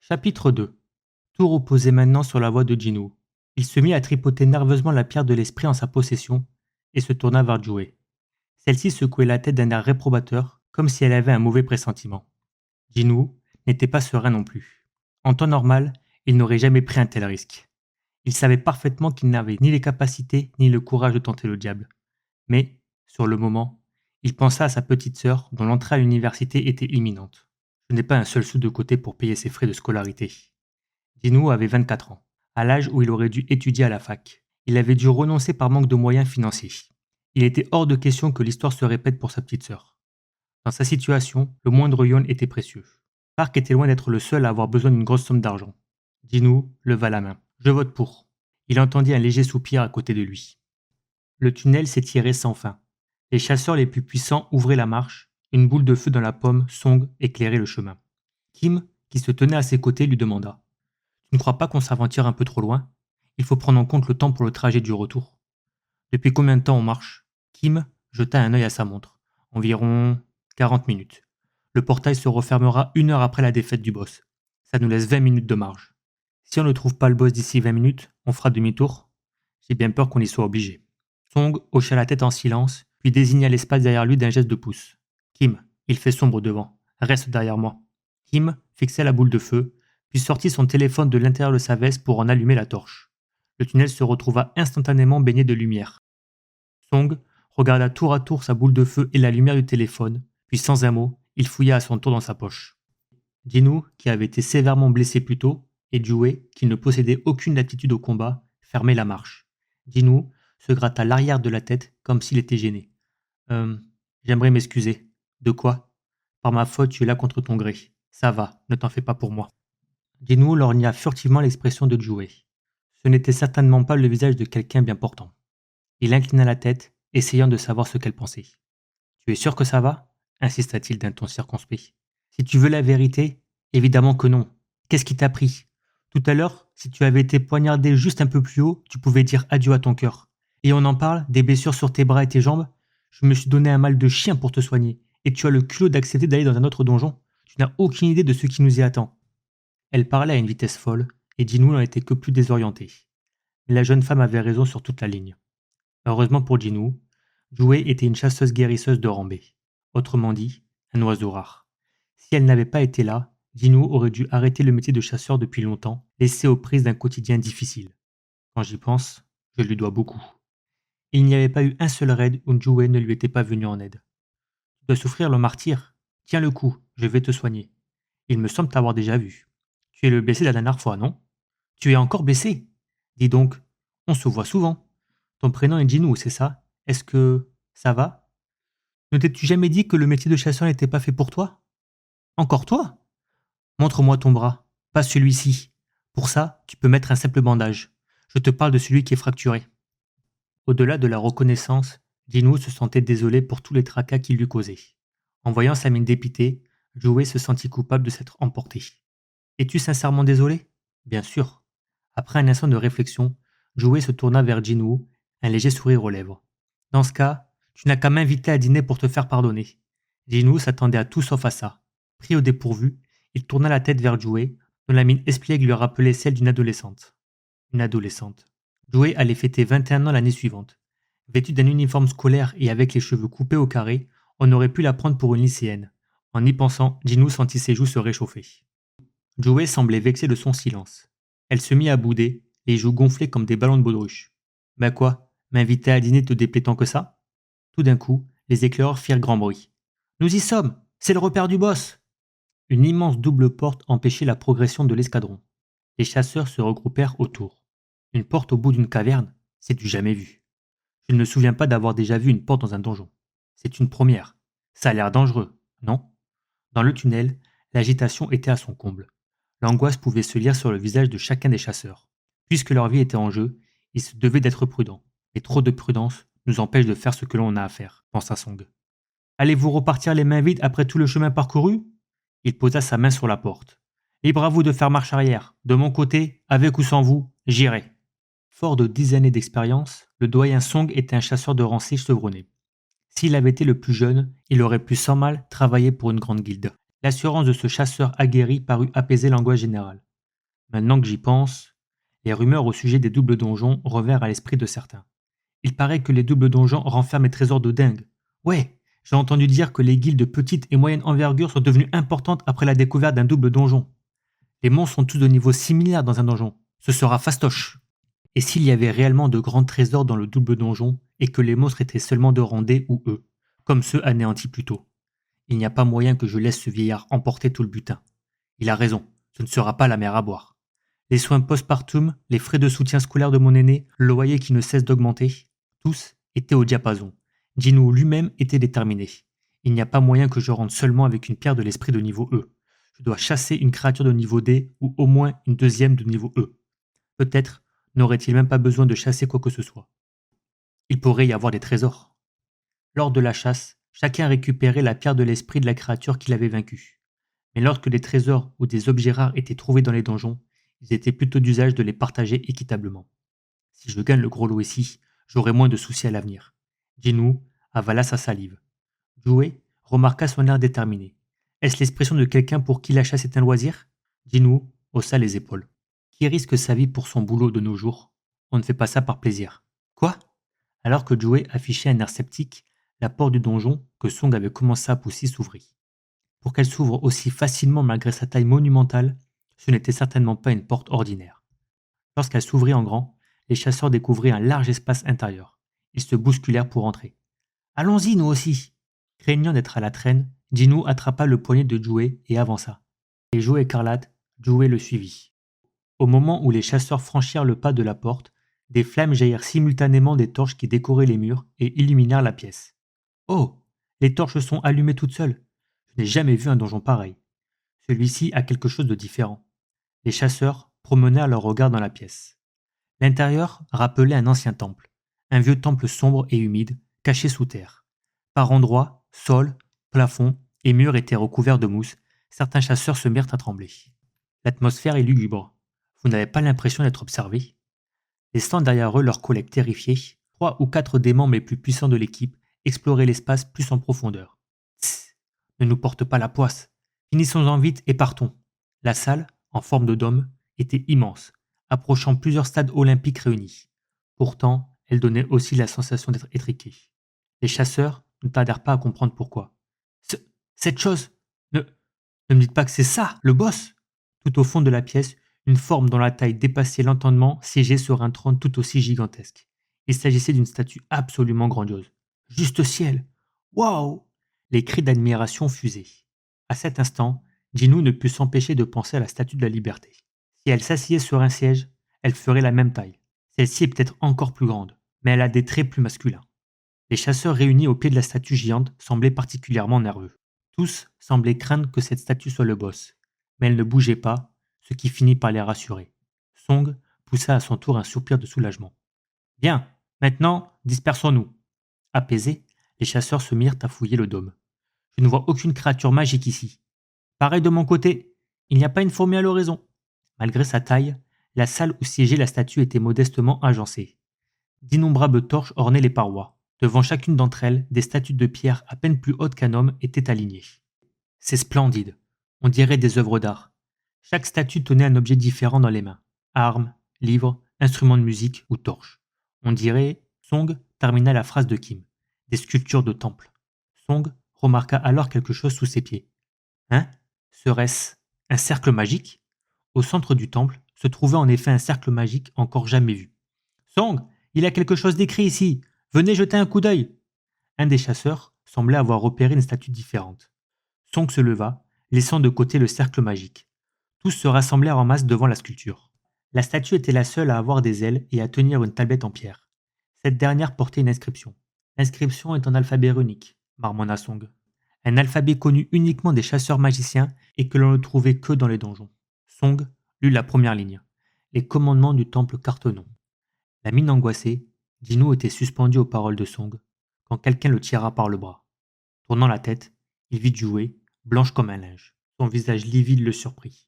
Chapitre 2. Tout reposait maintenant sur la voix de Jinwoo. Il se mit à tripoter nerveusement la pierre de l'esprit en sa possession et se tourna vers Joué. Celle-ci secouait la tête d'un air réprobateur, comme si elle avait un mauvais pressentiment. Jinwoo n'était pas serein non plus. En temps normal, il n'aurait jamais pris un tel risque. Il savait parfaitement qu'il n'avait ni les capacités ni le courage de tenter le diable. Mais, sur le moment, il pensa à sa petite sœur dont l'entrée à l'université était imminente. Je n'ai pas un seul sou de côté pour payer ses frais de scolarité. Jinwoo avait 24 ans, à l'âge où il aurait dû étudier à la fac. Il avait dû renoncer par manque de moyens financiers. Il était hors de question que l'histoire se répète pour sa petite sœur. Dans sa situation, le moindre yuan était précieux. Park était loin d'être le seul à avoir besoin d'une grosse somme d'argent. Jinwoo leva la main. « Je vote pour ». Il entendit un léger soupir à côté de lui. Le tunnel s'étirait sans fin. Les chasseurs les plus puissants ouvraient la marche. Une boule de feu dans la pomme, Song, éclairait le chemin. Kim, qui se tenait à ses côtés, lui demanda « Tu ne crois pas qu'on s'aventure un peu trop loin? Il faut prendre en compte le temps pour le trajet du retour. » « Depuis combien de temps on marche ?» Kim jeta un œil à sa montre. « Environ 40 minutes. Le portail se refermera 1 heure après la défaite du boss. Ça nous laisse 20 minutes de marge. Si on ne trouve pas le boss d'ici 20 minutes, on fera demi-tour. J'ai bien peur qu'on y soit obligé. » Song hocha la tête en silence, puis désigna l'espace derrière lui d'un geste de pouce. « Kim, il fait sombre devant. Reste derrière moi. » Kim fixa la boule de feu, puis sortit son téléphone de l'intérieur de sa veste pour en allumer la torche. Le tunnel se retrouva instantanément baigné de lumière. Song regarda tour à tour sa boule de feu et la lumière du téléphone, puis sans un mot, il fouilla à son tour dans sa poche. Jinwoo, qui avait été sévèrement blessé plus tôt, et Joué, qui ne possédait aucune aptitude au combat, fermaient la marche. Jinwoo se gratta l'arrière de la tête comme s'il était gêné. J'aimerais m'excuser. De quoi? Par ma faute, tu es là contre ton gré. Ça va, ne t'en fais pas pour moi. Jinwoo lorgna furtivement l'expression de Joué. Ce n'était certainement pas le visage de quelqu'un bien portant. Il inclina la tête, essayant de savoir ce qu'elle pensait. « Tu es sûr que ça va ?» insista-t-il d'un ton circonspect. « Si tu veux la vérité, évidemment que non. Qu'est-ce qui t'a pris? Tout à l'heure, si tu avais été poignardé juste un peu plus haut, tu pouvais dire adieu à ton cœur. Et on en parle, des blessures sur tes bras et tes jambes? Je me suis donné un mal de chien pour te soigner, et tu as le culot d'accepter d'aller dans un autre donjon? Tu n'as aucune idée de ce qui nous y attend. » Elle parlait à une vitesse folle, et Jinwoo n'en était que plus désorienté. Mais la jeune femme avait raison sur toute la ligne. Heureusement pour Jinwoo, Joué était une chasseuse guérisseuse de Ranbei. Autrement dit, un oiseau rare. Si elle n'avait pas été là, Jinwoo aurait dû arrêter le métier de chasseur depuis longtemps, laissé aux prises d'un quotidien difficile. Quand j'y pense, je lui dois beaucoup. Il n'y avait pas eu un seul raid où Joué ne lui était pas venu en aide. « Tu dois souffrir le martyre. Tiens le coup, je vais te soigner. Il me semble t'avoir déjà vu. Tu es le blessé de la dernière fois, non? Tu es encore blessé? Dis donc, on se voit souvent. Ton prénom est Jinwoo, c'est ça? Est-ce que ça va? Ne t'es-tu jamais dit que le métier de chasseur n'était pas fait pour toi? Encore toi? Montre-moi ton bras, pas celui-ci. Pour ça, tu peux mettre un simple bandage. Je te parle de celui qui est fracturé. » Au-delà de la reconnaissance, Jinwoo se sentait désolé pour tous les tracas qu'il lui causait. En voyant sa mine dépitée, Joué se sentit coupable de s'être emporté. « Es-tu sincèrement désolé? » Bien sûr. Après un instant de réflexion, Joué se tourna vers Jinwoo, un léger sourire aux lèvres. « Dans ce cas, tu n'as qu'à m'inviter à dîner pour te faire pardonner. » Jinwoo s'attendait à tout sauf à ça. Pris au dépourvu, il tourna la tête vers Joué, dont la mine espiègle lui rappelait celle d'une adolescente. Une adolescente. Joué allait fêter 21 ans l'année suivante. Vêtue d'un uniforme scolaire et avec les cheveux coupés au carré, on aurait pu la prendre pour une lycéenne. En y pensant, Jinwoo sentit ses joues se réchauffer. Joué semblait vexée de son silence. Elle se mit à bouder, les joues gonflées comme des ballons de baudruche. « Ben quoi, m'inviter à dîner te déplaît tant que ça ?» Tout d'un coup, les éclaireurs firent grand bruit. « Nous y sommes! C'est le repère du boss !» Une immense double porte empêchait la progression de l'escadron. Les chasseurs se regroupèrent autour. Une porte au bout d'une caverne, c'est du jamais vu. Je ne me souviens pas d'avoir déjà vu une porte dans un donjon. C'est une première. Ça a l'air dangereux, non? Dans le tunnel, l'agitation était à son comble. L'angoisse pouvait se lire sur le visage de chacun des chasseurs. Puisque leur vie était en jeu, ils se devaient d'être prudents. Mais trop de prudence nous empêche de faire ce que l'on a à faire, pensa Song. Allez-vous repartir les mains vides après tout le chemin parcouru? Il posa sa main sur la porte. Libre à vous de faire marche arrière. De mon côté, avec ou sans vous, j'irai. Fort de 10 années d'expérience, le doyen Song était un chasseur de rancés chevronné. S'il avait été le plus jeune, il aurait pu sans mal travailler pour une grande guilde. L'assurance de ce chasseur aguerri parut apaiser l'angoisse générale. Maintenant que j'y pense, les rumeurs au sujet des doubles donjons revinrent à l'esprit de certains. Il paraît que les doubles donjons renferment des trésors de dingue. Ouais, j'ai entendu dire que les guildes de petite et moyenne envergure sont devenues importantes après la découverte d'un double donjon. Les monstres sont tous de niveau similaire dans un donjon. Ce sera fastoche. Et s'il y avait réellement de grands trésors dans le double donjon, et que les monstres étaient seulement de rang D ou E, comme ceux anéantis plus tôt, il n'y a pas moyen que je laisse ce vieillard emporter tout le butin. Il a raison, ce ne sera pas la mer à boire. Les soins postpartum, les frais de soutien scolaire de mon aîné, le loyer qui ne cesse d'augmenter, tous étaient au diapason. Jinwoo lui-même était déterminé. Il n'y a pas moyen que je rentre seulement avec une pierre de l'esprit de niveau E. Je dois chasser une créature de niveau D ou au moins une deuxième de niveau E. Peut-être n'aurait-il même pas besoin de chasser quoi que ce soit. Il pourrait y avoir des trésors. Lors de la chasse, chacun récupérait la pierre de l'esprit de la créature qu'il avait vaincue. Mais lorsque des trésors ou des objets rares étaient trouvés dans les donjons, il était plutôt d'usage de les partager équitablement. Si je gagne le gros lot ici, j'aurai moins de soucis à l'avenir. Jinwoo avala sa salive. Joué remarqua son air déterminé. Est-ce l'expression de quelqu'un pour qui la chasse est un loisir? Jinwoo haussa les épaules. Qui risque sa vie pour son boulot de nos jours? On ne fait pas ça par plaisir. Quoi? Alors que Joué affichait un air sceptique, la porte du donjon que Song avait commencé à pousser s'ouvrit. Pour qu'elle s'ouvre aussi facilement malgré sa taille monumentale, ce n'était certainement pas une porte ordinaire. Lorsqu'elle s'ouvrit en grand, les chasseurs découvrirent un large espace intérieur. Ils se bousculèrent pour entrer. Allons-y, nous aussi! Craignant d'être à la traîne, Jinwoo attrapa le poignet de Joué et avança. Les jouets écarlates, Joué le suivit. Au moment où les chasseurs franchirent le pas de la porte, des flammes jaillirent simultanément des torches qui décoraient les murs et illuminèrent la pièce. Oh! Les torches sont allumées toutes seules. Je n'ai jamais vu un donjon pareil. Celui-ci a quelque chose de différent. Les chasseurs promenèrent leur regard dans la pièce. L'intérieur rappelait un ancien temple, un vieux temple sombre et humide, caché sous terre. Par endroits, sol, plafond et murs étaient recouverts de mousse. Certains chasseurs se mirent à trembler. L'atmosphère est lugubre. Vous n'avez pas l'impression d'être observé? Laissant derrière eux leurs collègues terrifiés, 3 ou 4 des membres les plus puissants de l'équipe exploraient l'espace plus en profondeur. Tss, ne nous porte pas la poisse. Finissons-en vite et partons. La salle, en forme de dôme, était immense, approchant plusieurs stades olympiques réunis. Pourtant, elle donnait aussi la sensation d'être étriquée. Les chasseurs ne tardèrent pas à comprendre pourquoi. Cette chose, ne me dites pas que c'est ça, le boss! Tout au fond de la pièce, une forme dont la taille dépassait l'entendement siégeait sur un trône tout aussi gigantesque. Il s'agissait d'une statue absolument grandiose. Juste ciel! Waouh! Les cris d'admiration fusaient. À cet instant, Jinwoo ne put s'empêcher de penser à la statue de la liberté. Si elle s'asseyait sur un siège, elle ferait la même taille. Celle-ci est peut-être encore plus grande, mais elle a des traits plus masculins. Les chasseurs réunis au pied de la statue géante semblaient particulièrement nerveux. Tous semblaient craindre que cette statue soit le boss, mais elle ne bougeait pas, ce qui finit par les rassurer. Song poussa à son tour un soupir de soulagement. Bien, maintenant, dispersons-nous. Apaisés, les chasseurs se mirent à fouiller le dôme. Je ne vois aucune créature magique ici. Pareil de mon côté, il n'y a pas une fourmi à l'horizon. Malgré sa taille, la salle où siégeait la statue était modestement agencée. D'innombrables torches ornaient les parois. Devant chacune d'entre elles, des statues de pierre à peine plus hautes qu'un homme étaient alignées. C'est splendide. On dirait des œuvres d'art. Chaque statue tenait un objet différent dans les mains. Armes, livres, instruments de musique ou torches. On dirait, Song termina la phrase de Kim, des sculptures de temple. Song remarqua alors quelque chose sous ses pieds. Hein? Serait-ce un cercle magique? Au centre du temple se trouvait en effet un cercle magique encore jamais vu. Song, il y a quelque chose d'écrit ici. Venez jeter un coup d'œil. Un des chasseurs semblait avoir repéré une statue différente. Song se leva, laissant de côté le cercle magique. Tous se rassemblèrent en masse devant la sculpture. La statue était la seule à avoir des ailes et à tenir une tablette en pierre. Cette dernière portait une inscription. L'inscription est en alphabet runique, marmonna Song. Un alphabet connu uniquement des chasseurs magiciens et que l'on ne trouvait que dans les donjons. Song lut la première ligne. Les commandements du temple Cartenon. La mine angoissée, Jinwoo était suspendu aux paroles de Song quand quelqu'un le tira par le bras. Tournant la tête, il vit Joué, blanche comme un linge. Son visage livide le surprit.